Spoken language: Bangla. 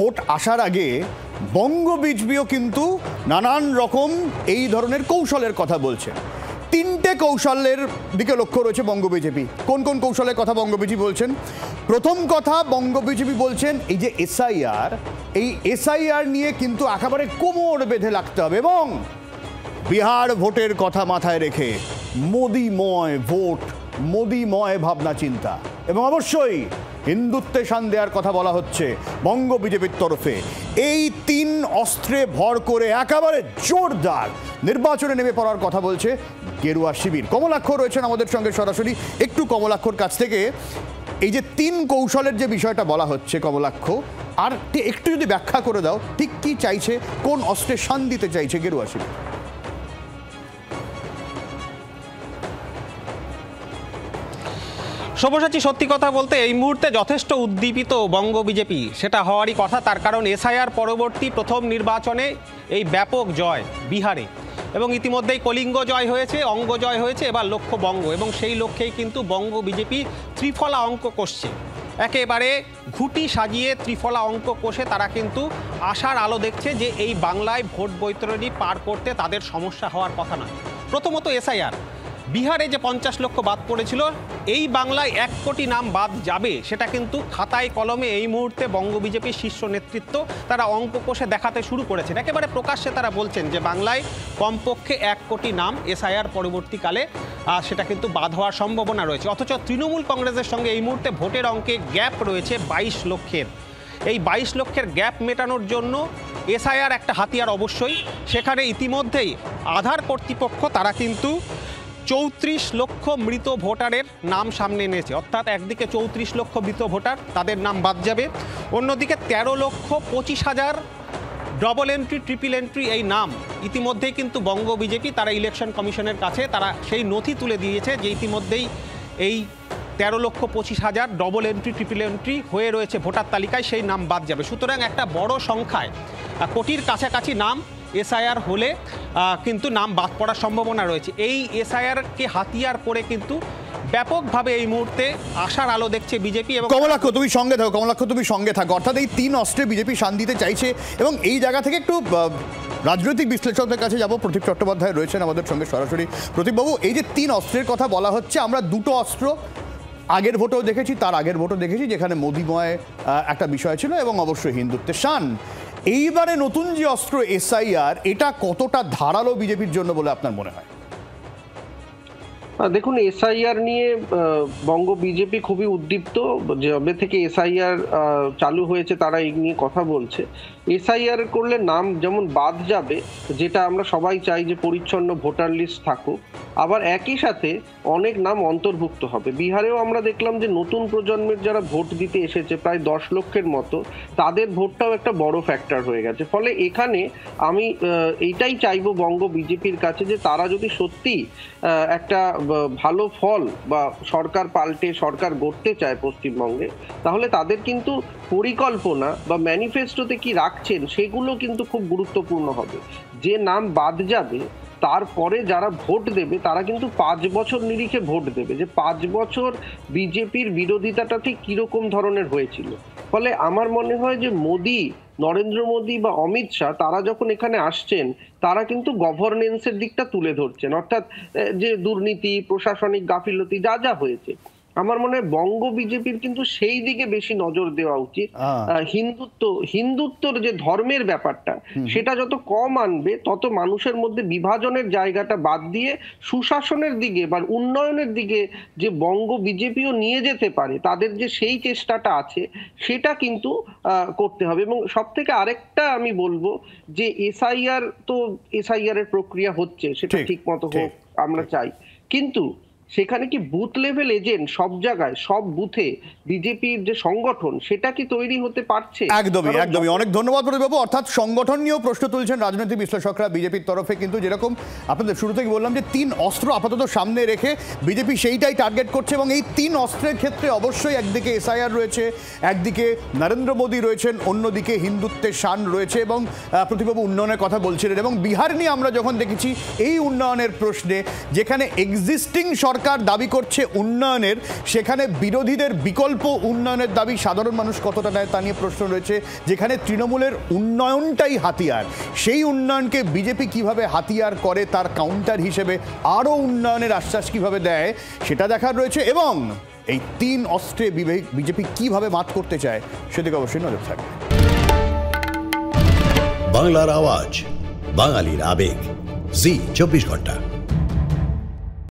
ভোট আসার আগে বঙ্গ বিজেপিও কিন্তু নানান রকম এই ধরনের কৌশলের কথা বলছে। তিনটে কৌশলের দিকে লক্ষ্য রয়েছে বঙ্গ বিজেপি। কোন কোন কৌশলের কথা বঙ্গ বিজেপি বলছেন? প্রথম কথা, বঙ্গ বিজেপি বলছেন এই যে এসআইআর নিয়ে কিন্তু একেবারে কোমর বেঁধে লাগতে হবে এবং বিহার ভোটের কথা মাথায় রেখে মোদিময় ভোট, মোদিময় ভাবনা চিন্তা এবং অবশ্যই হিন্দুত্বে শান দেওয়ার কথা বলা হচ্ছে বঙ্গ বিজেপির তরফে। এই তিন অস্ত্রে ভর করে একেবারে জোরদার নির্বাচনে নেমে পড়ার কথা বলছে গেরুয়া শিবির। কমলাক্ষ রয়েছেন আমাদের সঙ্গে সরাসরি। একটু কমলাক্ষর কাছ থেকে এই যে তিন কৌশলের যে বিষয়টা বলা হচ্ছে, কমলাক্ষ আর একটু যদি ব্যাখ্যা করে দাও, ঠিক কি চাইছে, কোন অস্ত্রে শান দিতে চাইছে গেরুয়া শিবির? সব্যসাচী, সত্যি কথা বলতে এই মুহূর্তে যথেষ্ট উদ্দীপিত বঙ্গ বিজেপি, সেটা হওয়ারই কথা। তার কারণ এসআইআর পরবর্তী প্রথম নির্বাচনে এই ব্যাপক জয় বিহারে এবং ইতিমধ্যেই কলিঙ্গ জয় হয়েছে, অঙ্গ জয় হয়েছে, এবার লক্ষ্য বঙ্গ এবং সেই লক্ষ্যেই কিন্তু বঙ্গ বিজেপি ত্রিফলা অঙ্ক কষছে। একেবারে ঘুঁটি সাজিয়ে ত্রিফলা অঙ্ক কষে তারা কিন্তু আশার আলো দেখছে যে এই বাংলায় ভোট বৈতরণী পার করতে তাদের সমস্যা হওয়ার কথা নয়। প্রথমত এসআইআর, বিহারে যে 50 লক্ষ বাদ পড়েছিল, এই বাংলায় 1 কোটি নাম বাদ যাবে, সেটা কিন্তু খাতায় কলমে এই মুহূর্তে বঙ্গ বিজেপির শীর্ষ নেতৃত্ব তারা অঙ্ক কষে দেখাতে শুরু করেছেন। একেবারে প্রকাশ্যে তারা বলছেন যে বাংলায় কমপক্ষে 1 কোটি নাম এসআইআর পরবর্তীকালে সেটা কিন্তু বাদ হওয়ার সম্ভাবনা রয়েছে। অথচ তৃণমূল কংগ্রেসের সঙ্গে এই মুহূর্তে ভোটের অঙ্কে গ্যাপ রয়েছে 22 লক্ষের। এই 22 লক্ষের গ্যাপ মেটানোর জন্য এসআইআর একটা হাতিয়ার অবশ্যই। সেখানে ইতিমধ্যেই আধার কর্তৃপক্ষ তারা কিন্তু 34 লক্ষ মৃত ভোটারের নাম সামনে এনেছে। অর্থাৎ একদিকে 34 লক্ষ মৃত ভোটার, তাদের নাম বাদ যাবে, অন্যদিকে 13,25,000 ডবল এন্ট্রি, ট্রিপল এন্ট্রি এই নাম ইতিমধ্যেই কিন্তু বঙ্গ বিজেপি তারা ইলেকশন কমিশনের কাছে তারা সেই নথি তুলে দিয়েছে যে ইতিমধ্যেই এই 13,25,000 ডবল এন্ট্রি, ট্রিপল এন্ট্রি হয়ে রয়েছে ভোটার তালিকায়, সেই নাম বাদ যাবে। সুতরাং একটা বড় সংখ্যায়, কোটির কাছাকাছি নাম এসআইআর হলে কিন্তু নাম বাদ পড়ার সম্ভাবনা রয়েছে। এই এসআইআরকে হাতিয়ার করে কিন্তু ব্যাপকভাবে এই মুহূর্তে আশার আলো দেখছে বিজেপি। এবং কমলাক্ষ তুমি সঙ্গে থাকো, কমলাক্ষ তুমি সঙ্গে থাকো। অর্থাৎ এই তিন অস্ত্রে বিজেপি শান দিতে চাইছে এবং এই জায়গা থেকে একটু রাজনৈতিক বিশ্লেষকদের কাছে যাব। প্রতীপ চট্টোপাধ্যায় রয়েছেন আমাদের সঙ্গে সরাসরি। প্রতীপবাবু, এই যে তিন অস্ত্রের কথা বলা হচ্ছে, আমরা দুটো অস্ত্র আগের ভোটেও দেখেছি, তার আগের ভোটও দেখেছি, যেখানে মোদিময় একটা বিষয় ছিল এবং অবশ্যই হিন্দুত্বের শান। এইবারে নতুন যে অস্ত্র এসআইআর, এটা কতটা ধারালো বিজেপির জন্য বলে আপনার মনে হয়? দেখুন, এসআইআর নিয়ে বঙ্গ বিজেপি খুবই উদ্দীপ্ত। যবে থেকে এসআইআর চালু হয়েছে তারা এই নিয়ে কথা বলছে। এসআইআর করলে নাম যেমন বাদ যাবে, যেটা আমরা সবাই চাই যে পরিচ্ছন্ন ভোটার লিস্ট থাকুক, আবার একই সাথে অনেক নাম অন্তর্ভুক্ত হবে। বিহারেও আমরা দেখলাম যে নতুন প্রজন্মের যারা ভোট দিতে এসেছে প্রায় 10 লক্ষের মতো, তাদের ভোটটাও একটা বড় ফ্যাক্টর হয়ে গেছে। ফলে এখানে আমি এইটাই চাইবো বঙ্গ বিজেপির কাছে যে তারা যদি সত্যি একটা ভালো ফল বা সরকার পাল্টে সরকার গড়তে চায় পশ্চিমবঙ্গে, তাহলে তাদের কিন্তু পরিকল্পনা বা ম্যানিফেস্টোতে কি রাখছেন সেগুলো কিন্তু খুব গুরুত্বপূর্ণ হবে। যে নাম বাদ যাবে তারপরে যারা ভোট দেবে তারা কিন্তু 5 বছর নিরিখে ভোট দেবে, যে 5 বছর বিজেপির বিরোধিতাটা ঠিক কিরকম ধরনের হয়েছিল। ফলে আমার মনে হয় যে মোদি, নরেন্দ্র মোদি বা অমিত শাহ তারা যখন এখানে আসছেন, তারা কিন্তু গভর্নেন্সের দিকটা তুলে ধরছেন। অর্থাৎ যে দুর্নীতি, প্রশাসনিক গাফিলতি যা যা হয়েছে, আমার মনে হয় বঙ্গ বিজেপির কিন্তু সেই দিকে বেশি নজর দেওয়া উচিত। হিন্দুত্বর যে ধর্মের ব্যাপারটা, সেটা যত কম আনবে তত মানুষের মধ্যে বিভাজনের জায়গাটা বাদ দিয়ে সুশাসনের দিকে বা উন্নয়নের দিকে যে বঙ্গ বিজেপিও নিয়ে যেতে পারে, তাদের যে সেই চেষ্টাটা আছে সেটা কিন্তু করতে হবে। এবং সব থেকে আরেকটা আমি বলবো যে এসআইআর এর প্রক্রিয়া হচ্ছে, সেটা ঠিক মতো হোক আমরা চাই, কিন্তু সেখানে কি বুথ লেভেল এজেন্ট সব জায়গায়, সব বুথে বিজেপির যে সংগঠন, সেটা কি তৈরি হতে পারছে? একদমই একদমই। অনেক ধন্যবাদ প্রদীপবাবু। অর্থাৎ সংগঠন নিয়েও প্রশ্ন তুলছেন রাজনৈতিক বিশ্লেষকরা বিজেপির তরফে, কিন্তু যেরকম আপনাদের শুরু থেকে বললাম যে তিন অস্ত্র আপাতত সামনে রেখে বিজেপি সেইটাই টার্গেট করছে এবং এই তিন অস্ত্রের ক্ষেত্রে অবশ্যই একদিকে এসআইআর রয়েছে, একদিকে নরেন্দ্র মোদী রয়েছেন, অন্যদিকে হিন্দুত্বের শান রয়েছে এবং প্রদীপবাবু উন্নয়নের কথা বলছিলেন। এবং বিহার নিয়ে আমরা যখন দেখেছি এই উন্নয়নের প্রশ্নে, যেখানে এক্সিস্টিং সরকার সরকার দাবি করছে উন্নয়নের, সেখানে বিরোধীদের বিকল্প উন্নয়নের দাবি সাধারণ মানুষ কতটা নেয় তা নিয়ে প্রশ্ন রয়েছে। যেখানে তৃণমূলের উন্নয়নটাই হাতিয়ার, সেই উন্নয়নকে বিজেপি কিভাবে হাতিয়ার করে, তার কাউন্টার হিসেবে আরও উন্নয়নের আশ্বাস কিভাবে দেয় সেটা দেখার রয়েছে। এবং এই 3 অস্ত্রে বিজেপি কিভাবে মাত করতে চায় সেদিকে অবশ্যই নজর থাকবে। বাংলার আওয়াজ, বাঙালির আবেগ, জি 24 ঘন্টা।